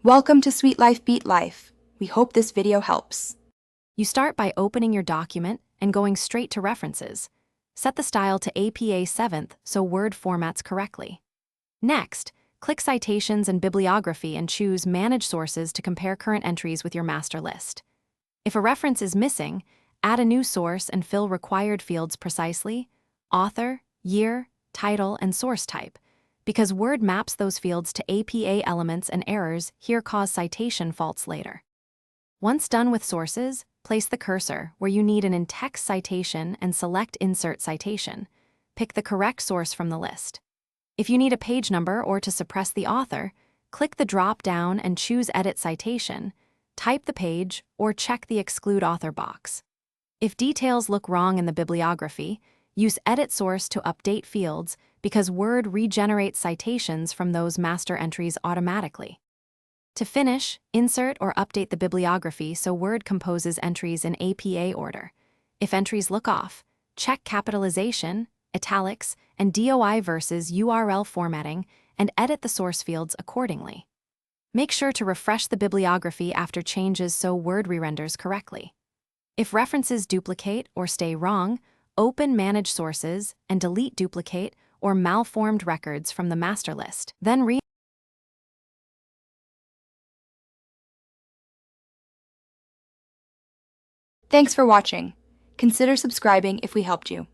Welcome to Sweet Life Beat Life. We hope this video helps. You start by opening your document and going straight to References. Set the style to APA 7th so Word formats correctly. Next, click Citations and Bibliography and choose Manage Sources to compare current entries with your master list. If a reference is missing, add a new source and fill required fields precisely: author, year, title, and source type, because Word maps those fields to APA elements, and errors here cause citation faults later. Once done with sources, place the cursor where you need an in-text citation and select Insert Citation. Pick the correct source from the list. If you need a page number or to suppress the author, click the drop-down and choose Edit Citation, type the page, or check the Exclude Author box. If details look wrong in the bibliography, use Edit Source to update fields, because Word regenerates citations from those master entries automatically. To finish, insert or update the bibliography so Word composes entries in APA order. If entries look off, check capitalization, italics, and DOI versus URL formatting and edit the source fields accordingly. Make sure to refresh the bibliography after changes so Word re-renders correctly. If references duplicate or stay wrong, open Manage Sources and delete duplicate or malformed records from the master list. Then Thanks for watching. Consider subscribing if we helped you.